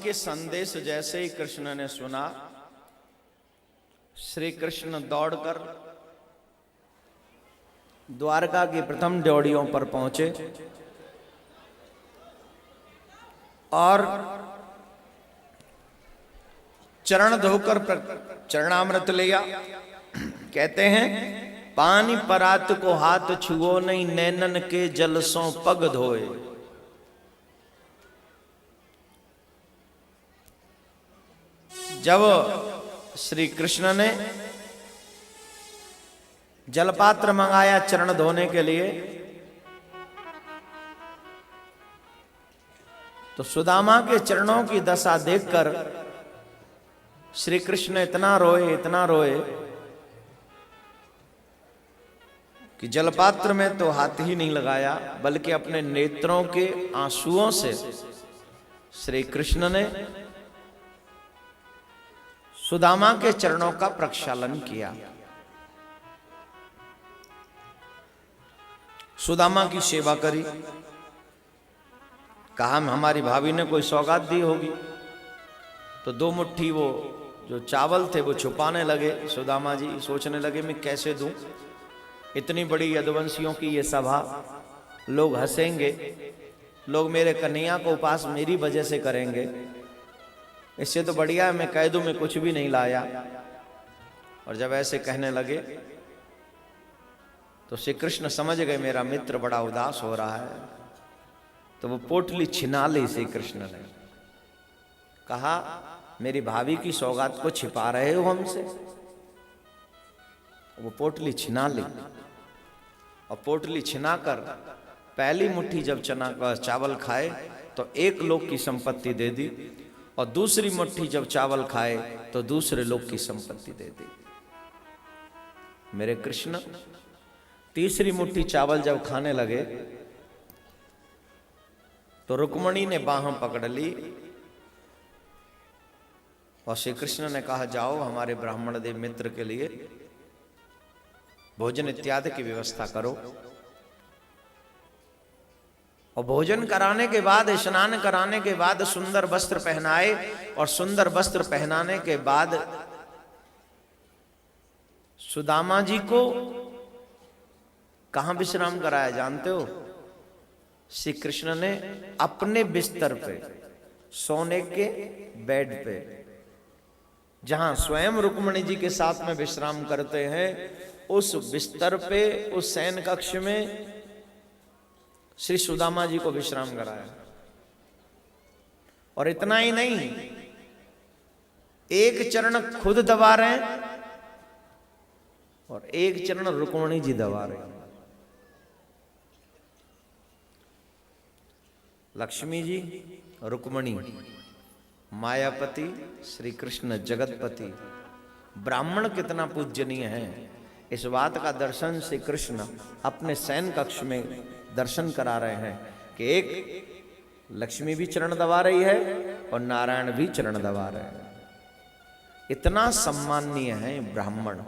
के संदेश जैसे ही कृष्ण ने सुना, श्री कृष्ण दौड़कर द्वारका की प्रथम ड्योढ़ियों पर पहुंचे और चरण धोकर चरणामृत लिया। कहते हैं पानी परात को हाथ छुओ नहीं, नैनन के जल सो पग धोए। जब श्री कृष्ण ने जलपात्र मंगाया चरण धोने के लिए, तो सुदामा के चरणों की दशा देखकर श्री कृष्ण इतना रोए कि जलपात्र में तो हाथ ही नहीं लगाया, बल्कि अपने नेत्रों के आंसुओं से श्री कृष्ण ने सुदामा के चरणों का प्रक्षालन किया। सुदामा की सेवा करी। कहा हमारी भाभी ने कोई सौगात दी होगी, तो 2 मुट्ठी वो जो चावल थे वो छुपाने लगे। सुदामा जी सोचने लगे मैं कैसे दूं, इतनी बड़ी यदुवंशियों की ये सभा, लोग हंसेंगे, लोग मेरे कन्हैया को उपास मेरी वजह से करेंगे, इससे तो बढ़िया है मैं कह दूं मैं कुछ भी नहीं लाया। और जब ऐसे कहने लगे तो श्री कृष्ण समझ गए मेरा मित्र बड़ा उदास हो रहा है, तो वो पोटली छिना ली। श्री कृष्ण ने कहा मेरी भाभी की सौगात को छिपा रहे हो हमसे? वो पोटली छिना ली और पोटली छिनाकर पहली मुट्ठी जब चना का चावल खाए तो 1 लोक की संपत्ति दे दी, और दूसरी मुट्ठी जब चावल खाए तो दूसरे लोक की संपत्ति दे दी। मेरे कृष्ण तीसरी मुट्ठी चावल जब खाने लगे तो रुक्मणी ने बाह पकड़ ली और श्री कृष्ण ने कहा जाओ हमारे ब्राह्मण देव मित्र के लिए भोजन इत्यादि की व्यवस्था करो। और भोजन कराने के बाद, स्नान कराने के बाद सुंदर वस्त्र पहनाए, और सुंदर वस्त्र पहनाने के बाद सुदामा जी को कहां विश्राम कराया जानते हो? श्री कृष्ण ने अपने बिस्तर पे, सोने के बेड पे, जहां स्वयं रुक्मणी जी के साथ में विश्राम करते हैं, उस बिस्तर पे, उस शयन कक्ष में श्री सुदामा जी को विश्राम कराया। और इतना ही नहीं, एक चरण खुद दबा रहे हैं और एक चरण रुक्मणी जी दबा रहे हैं। लक्ष्मी जी, रुक्मणी, मायापति, श्री कृष्ण जगतपति, ब्राह्मण कितना पूजनीय है, इस बात का दर्शन श्री कृष्ण अपने शयन कक्ष में दर्शन करा रहे हैं कि एक लक्ष्मी भी चरण दबा रही है और नारायण भी चरण दबा रहे हैं। इतना सम्माननीय है ब्राह्मण।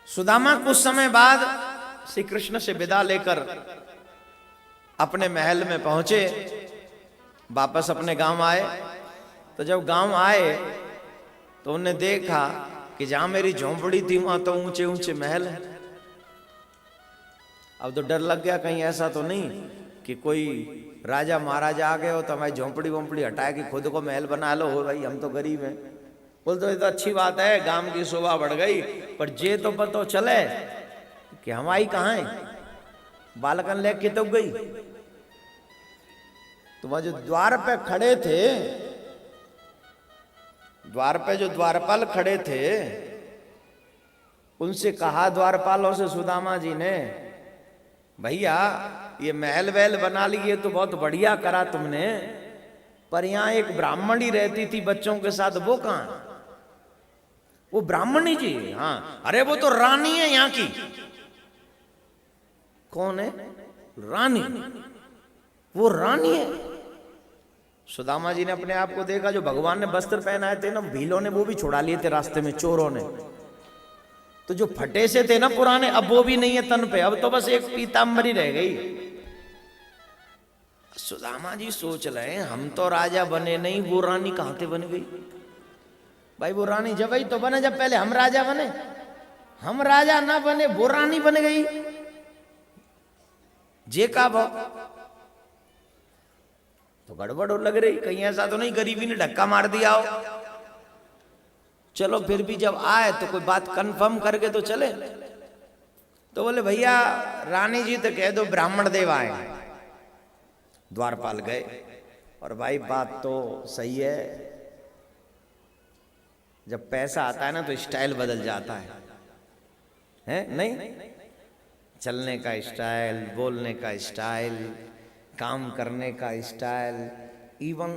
सुदामा कुछ समय बाद श्री कृष्ण से विदा लेकर अपने महल में पहुंचे, वापस अपने गांव आए। तो जब गांव आए तो उन्हें देखा कि जहां मेरी झोंपड़ी थी वहां तो ऊंचे ऊंचे महल है। अब तो डर लग गया कहीं ऐसा तो नहीं कि कोई राजा महाराजा आ गए हो तो हमारी झोंपड़ी वोंपड़ी हटा के खुद को महल बना लो, हो भाई हम तो गरीब हैं। बोल तो ये तो अच्छी बात है, गांव की शोभा बढ़ गई, पर जे तो पता चले कि हमारी कहाँ है, बालकन ले के तो गई। तो वह जो द्वार पे खड़े थे, द्वार पे जो द्वारपाल खड़े थे, उनसे कहा द्वारपालों से सुदामा जी ने, भैया ये महल वहल बना लिए तो बहुत बढ़िया करा तुमने, पर यहां एक ब्राह्मणी रहती थी बच्चों के साथ, वो कहां? वो ब्राह्मणी जी? हाँ। अरे वो तो रानी है यहाँ की। कौन है? रानी। वो रानी है। सुदामा जी ने अपने आप को देखा, जो भगवान ने वस्त्र पहनाए थे ना, भीलों ने वो भी छुड़ा लिए थे रास्ते में, चोरों ने। तो जो फटे से थे ना पुराने, अब वो भी नहीं है तन पे, अब तो बस एक पीतांबरी रह गई। सुदामा जी सोच रहे हैं हम तो राजा बने नहीं, वो रानी कहां से बन गई। भाई वो रानी जब ही तो बने जब पहले हम राजा बने, हम राजा ना बने वो रानी बन गई। जे का भाव तो गड़बड़ लग रही, कहीं ऐसा तो नहीं गरीबी ने धक्का मार दिया हो। चलो फिर भी जब आए तो कोई बात कंफर्म करके तो चले। तो बोले भैया रानी जी तो कह दो ब्राह्मण देव आए। द्वारपाल गए और भाई बात तो सही है, जब पैसा आता है ना तो स्टाइल बदल जाता है नहीं? चलने का स्टाइल, बोलने का स्टाइल, काम करने का स्टाइल, इवन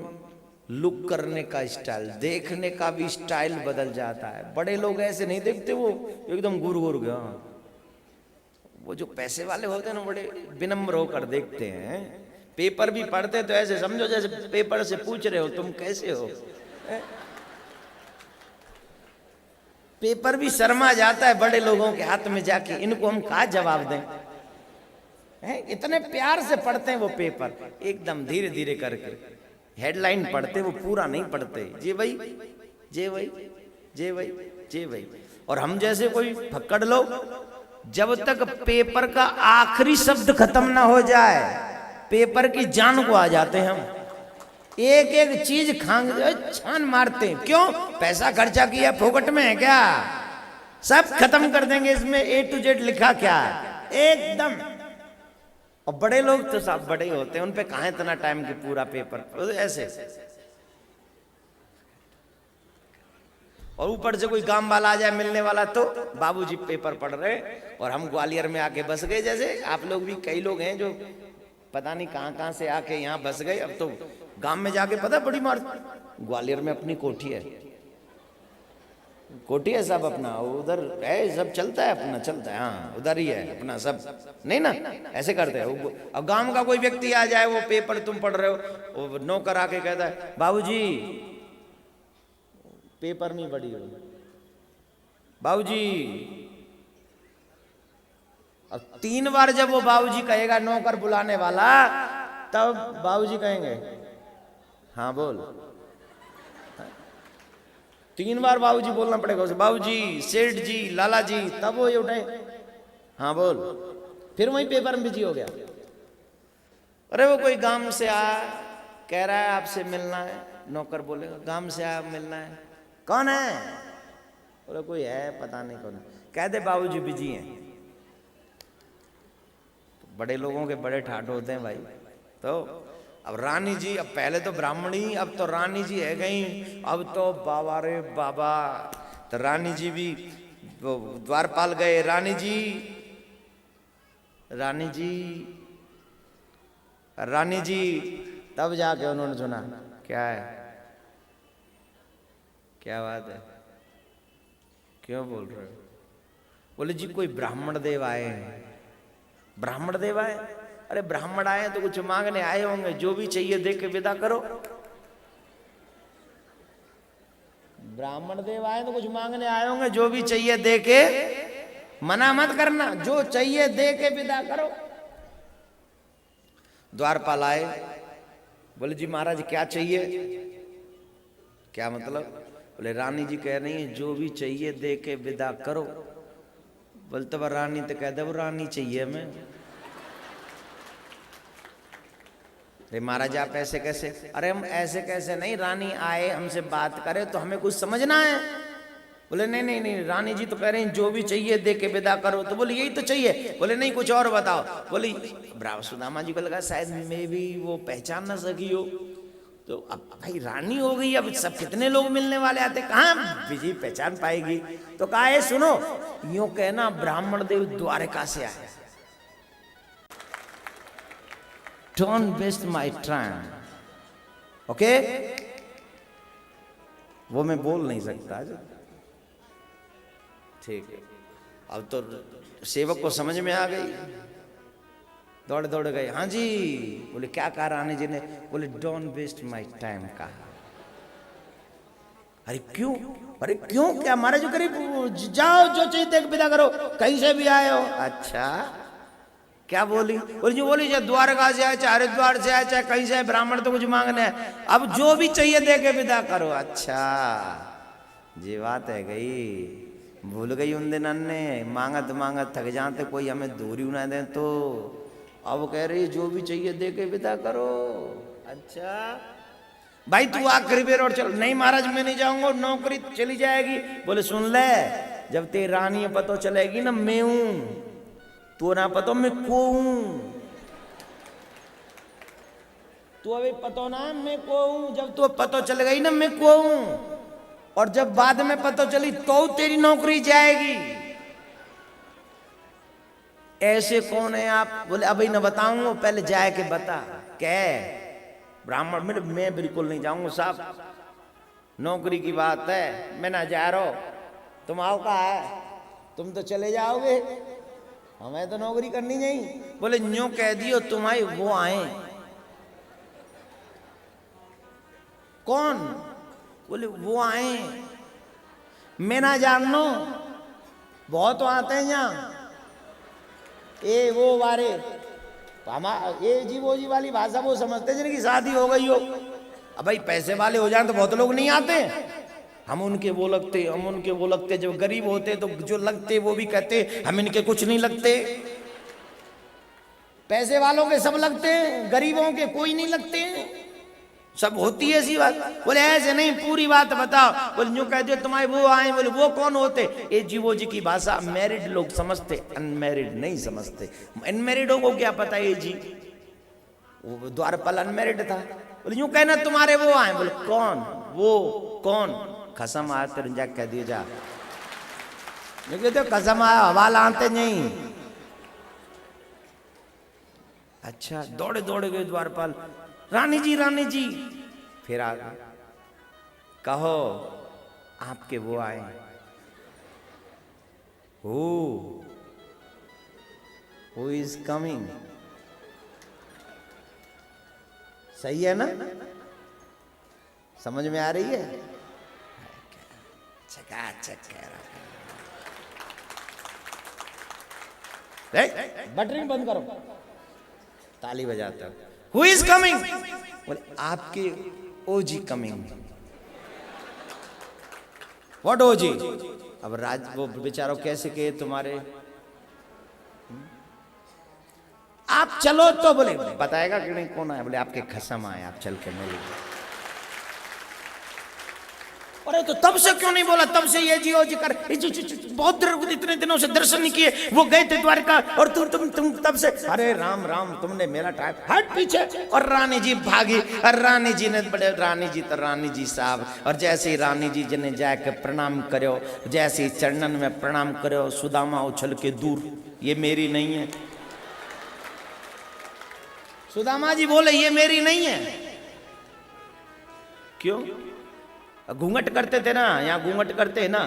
लुक करने का स्टाइल, देखने का भी स्टाइल बदल जाता है। बड़े लोग ऐसे नहीं देखते, वो एकदम गुर गुर गया। वो जो पैसे वाले होते हैं ना बड़े विनम्र होकर देखते हैं। पेपर भी पढ़ते तो ऐसे समझो जैसे पेपर से पूछ रहे हो तुम कैसे हो। पेपर भी शर्मा जाता है बड़े लोगों के हाथ में जाके, इनको हम क्या जवाब दें। इतने प्यार से पढ़ते हैं वो पेपर, एकदम धीरे धीरे करके हेडलाइन पढ़ते, वो पूरा नहीं पढ़ते। जे भाई जे भाई जे भाई जे भाई। और हम जैसे कोई फक्कड़ लोग जब तक पेपर का आखिरी शब्द खत्म ना हो जाए पेपर की जान को आ जाते हैं हम। एक एक चीज खांग छान मारते हैं। क्यों? पैसा खर्चा किया फोकट में है क्या? सब खत्म कर देंगे, इसमें A to Z लिखा क्या है एकदम। और बड़े लोग तो सब बड़े होते हैं, उन पे कहां इतना टाइम की पूरा पेपर ऐसे। और ऊपर से कोई काम वाला आ जाए मिलने वाला तो बाबूजी पेपर पढ़ रहे, और हम ग्वालियर में आके बस गए। जैसे आप लोग भी कई लोग हैं जो पता नहीं कहां से आके यहाँ बस गए। अब तो गांव में जाके पता बड़ी मार। ग्वालियर में अपनी कोठी है, कोठी है सब अपना, उधर है सब चलता है अपना, चलता है। हाँ उधर ही है अपना सब, नहीं ना ऐसे करते हैं। अब गांव का कोई व्यक्ति आ जाए, वो पेपर तुम पढ़ रहे हो, वो नौकर आके कहता है बाबूजी पेपर नहीं पढ़ी हो बाबूजी। अब 3 बार जब वो बाबूजी कहेगा नौकर बुलाने वाला, तब बाबूजी कहेंगे हाँ बोल। 3 बार बाबूजी बोलना पड़ेगा उसे, बाबूजी, सेठ जी, लाला जी, तब वो ये उठे हाँ बोल। फिर वही पेपर में बिजी हो गया। अरे वो कोई गांव से आ कह रहा है आपसे मिलना है, नौकर बोलेगा गांव से आ मिलना है, कौन है? बोले कोई है पता नहीं कौन है। कह दे बाबूजी बिजी हैं। तो बड़े लोगों के बड़े ठाठ होते हैं भाई। तो अब रानी जी, अब पहले तो ब्राह्मणी, अब तो रानी जी है गई। अब तो बाबा रे बाबा, तो रानी जी भी द्वारपाल गए। रानी जी रानी जी रानी जी, तब जाके उन्होंने सुना क्या है, क्या बात है, क्यों बोल रहे हो? बोले जी कोई ब्राह्मण देव आए हैं। ब्राह्मण देव आए? अरे ब्राह्मण आए तो कुछ मांगने आए होंगे, जो भी चाहिए दे के विदा करो। ब्राह्मण देव आए तो कुछ मांगने आए होंगे, जो भी चाहिए दे के, मना मत करना, जो चाहिए दे के विदा करो। द्वारपाल आए, बोले जी महाराज क्या चाहिए? क्या मतलब? बोले रानी जी कह रही है जो भी चाहिए दे के विदा करो। बोलते वह रानी तो कह दे वो रानी चाहिए हमें। अरे महाराज आप ऐसे कैसे? अरे हम ऐसे कैसे नहीं, रानी आए हमसे बात करे तो हमें कुछ समझना है। बोले नहीं नहीं नहीं, रानी जी तो कह रहे हैं जो भी चाहिए दे के विदा करो। तो बोले यही तो चाहिए। बोले नहीं कुछ और बताओ। बोली सुदामा जी को लगा शायद मैं भी वो पहचान ना सकी हो। तो अब भाई रानी हो गई, अब सब कितने लोग मिलने वाले आते, कहाँ बिजी पहचान पाएगी। तो कहा है सुनो, यूं कहना ब्राह्मण देव द्वारका से आए। Don't waste my time, okay? वो मैं बोल नहीं सकता। ठीक है, अब तो सेवक को समझ में आ गई, दौड़ दौड़ गए। हाँ जी। बोले क्या कहा रानी जी ने? बोले डोंट वेस्ट माय टाइम कहा। अरे क्यों? अरे क्यों क्या महाराज जो करीब जाओ, जो चाहिए देख विदा करो, कहीं से भी आए हो। अच्छा क्या बोली? बोली जो बोली चाहे द्वारका से आए, चाहे हरिद्वार से आए, चाहे कहीं से आए, ब्राह्मण तो कुछ मांगने है, अब जो भी चाहिए दे के विदा करो। अच्छा ये बात है गई, भूल गई उन दिन अन्ने मांगत मांगत थक जाते, कोई हमें दूरी ना दे तो अब कह रही जो भी चाहिए दे के विदा करो। अच्छा भाई तू आखिरी बेर और चल। नहीं महाराज मैं नहीं जाऊंगा, नौकरी चली जाएगी। बोले सुन ले, जब तेरी रानी पता चलेगी ना मैं हूं, तो ना पता मैं को हूं, तू अभी पता ना मैं को हूं, जब तू पता चल गई ना मैं को हूं, और जब बाद में पता चली तो तेरी नौकरी जाएगी। ऐसे कौन है आप? बोले अभी न बताऊंगा, पहले जाए के बता। क्या ब्राह्मण? मैं बिल्कुल नहीं जाऊंगा साहब, नौकरी की बात है, मैं ना जा रहा हूं, तुम आओ कहा है, तुम तो चले जाओगे, हमें तो नौकरी करनी नहीं। बोले न्यू कह दियो तुम आए, वो आए। कौन? बोले वो आए, मैं ना जाननो, बहुत आते हैं यहाँ, ए वो वारे ये जी वो जी वाली भाषा वो समझते हैं जिनकी शादी हो गई हो। अब भाई पैसे वाले हो जाए तो बहुत लोग नहीं आते, हम उनके वो लगते, हम उनके वो लगते। जब गरीब होते तो जो लगते वो भी कहते हम इनके कुछ नहीं लगते। पैसे वालों के सब लगते हैं, गरीबों के कोई नहीं लगते हैं, सब होती है ऐसी बात। बोले ऐसे नहीं, पूरी बात बताओ। बोले यूं कह दियो तुम्हारे वो आए। बोले वो कौन होते? ये जीवो जी की भाषा मैरिड लोग समझते, अनमैरिड नहीं समझते। अनमैरिडों को क्या पता ये जी, वो द्वारपाल अनमैरिड था। बोले यूं कहना तुम्हारे वो आए। बोले कौन? वो कौन? कसम आया तेरे जा कह दिए जा, कहते कसम आया हवाला आते नहीं। अच्छा दौड़े दौड़े गए द्वारपाल, रानी जी रानी जी। फिर आ गए, कहो आपके वो आए। Who is coming? सही है ना, समझ में आ रही है? चकाचक कह रहा, बटरिंग बंद करो, ताली बजाता। Who is coming? बोले आपके ओजी कमिंग। What ओजी? अब राज वो बेचारों कैसे कहे तुम्हारे, आप चलो तो बोले बताएगा कि नहीं कौन आया? बोले आपके खसम आए, आप चल के मिलिए। अरे तो तब से क्यों नहीं बोला? तब से ये जी ओ जी कर, बहुत इतने दिनों से दर्शन नहीं किए, वो गए थे द्वारका और तुम तब से। अरे राम राम, तुमने मेरा टाइम हट पीछे। और रानी जी भागी, और रानी जी ने बड़े, रानी जी तो रानी जी साहब, और जैसे ही रानी जी जिन्हें जाके प्रणाम करो, जैसे ही चरणन में प्रणाम करो, सुदामा उछल के दूर, ये मेरी नहीं है। सुदामा जी बोले ये मेरी नहीं है। क्यों? घूंघट करते थे ना, यहाँ घूंघट करते हैं ना,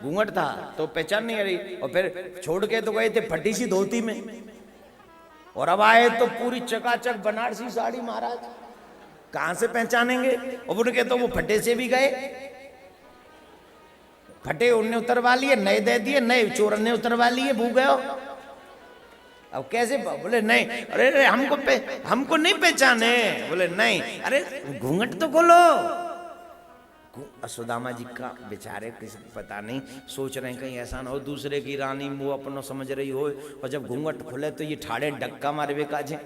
घूंघट था तो पहचान नहीं आ रही, और फिर छोड़ के तो गए थे फटी सी धोती में, और अब आए तो पूरी चकाचक बनारसी साड़ी। महाराज कहां से पहचानेंगे? और उनके तो वो फटे से भी गए, फटे उनने उतरवा लिए, नए दे दिए, नए चोर ने उतरवा लिए, भूल गए। अब कैसे? बोले नहीं, अरे हमको नहीं पहचाने। बोले नहीं, अरे घूंघट तो खोलो। सुदामा जी का बेचारे किसी पता नहीं, सोच रहे हैं कहीं ऐसा ना हो दूसरे की रानी वो अपना समझ रही हो, और जब घूंघट खुले तो ये ठाड़े डक्का मारे वे काजे।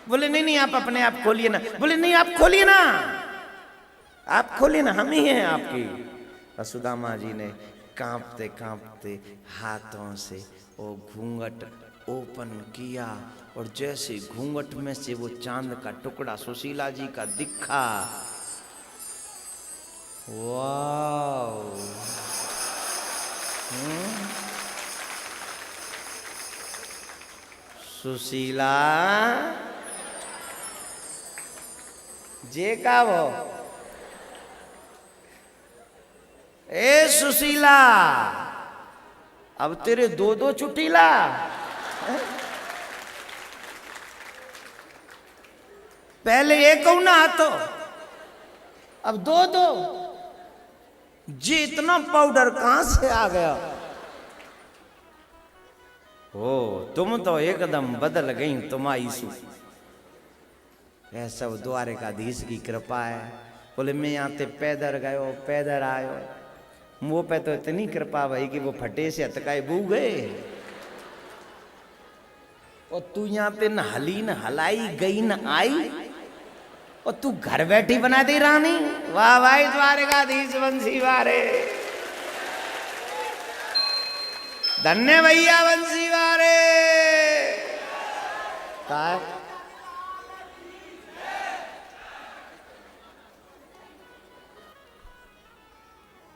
बोले नहीं नहीं आप अपने आप खोलिए ना। बोले नहीं आप खोलिए ना, आप खोलिए ना, हम ही हैं आपकी। सुदामा जी ने कांपते कांपते हाथों से वो घूंघट ओपन किया, और जैसे घूंघट में से वो चांद का टुकड़ा सुशीला जी का दिखा। वाओ, सुशीला जे का वो, ए सुशीला अब तेरे दो दो चुटीला। पहले एक कौन हाथों, अब दो दो। जी इतना पाउडर कहां से आ गया? हो तुम तो एकदम बदल गई तुम आईसु। यह सब द्वारिकाधीश की कृपा है। बोले मैं यहाँ ते पैदल गयो पैदल आयो, मुँह पे तो इतनी कृपा भाई कि वो फटे से हतकाए बू गए। और तू यहाँ पे न हली न हलाई गई न आई, और तू घर बैठी बना दी रानी। वाह भाई द्वारिकाधीश बंसी वारे, धन्य भैया बंसी वारे।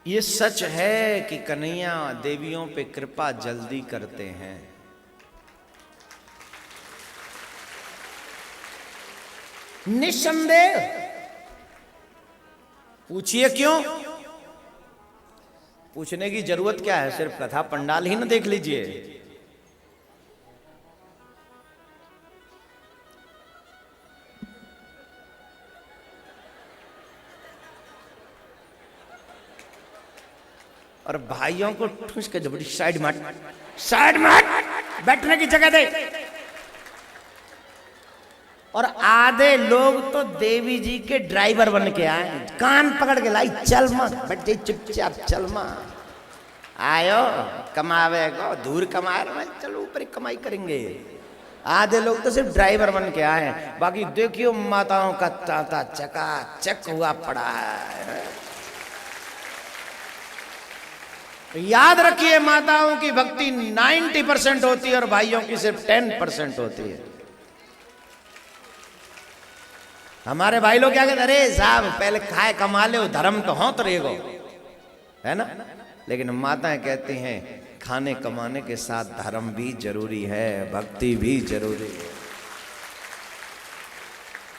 ये सच है कि कन्हैया देवियों पे कृपा जल्दी करते हैं। निस्संदेह। पूछिए क्यों? पूछने की जरूरत क्या है, सिर्फ कथा पंडाल ही न देख लीजिए। और भाइयों को ठूस के जबरी साइड मत, साइड मत, बैठने की जगह दे। और आधे लोग तो देवी जी के ड्राइवर बन के आए, कान पकड़ के लाई, चल मत बच्चे चुपचाप चल मत, आयो कमावे को दूर कमा रहे, चलो ऊपर कमाई करेंगे। आधे लोग तो सिर्फ ड्राइवर बन के आए, बाकी देखियो माताओं का तांता चकाचक हुआ पड़ा है। याद रखिए माताओं की भक्ति 90% होती है और भाइयों की सिर्फ 10% होती है। हमारे भाई लोग क्या कहते, अरे साहब पहले खाए कमा ले, धर्म तो हो तो रहेगो, है ना। लेकिन माताएं कहती हैं खाने कमाने के साथ धर्म भी जरूरी है, भक्ति भी जरूरी है।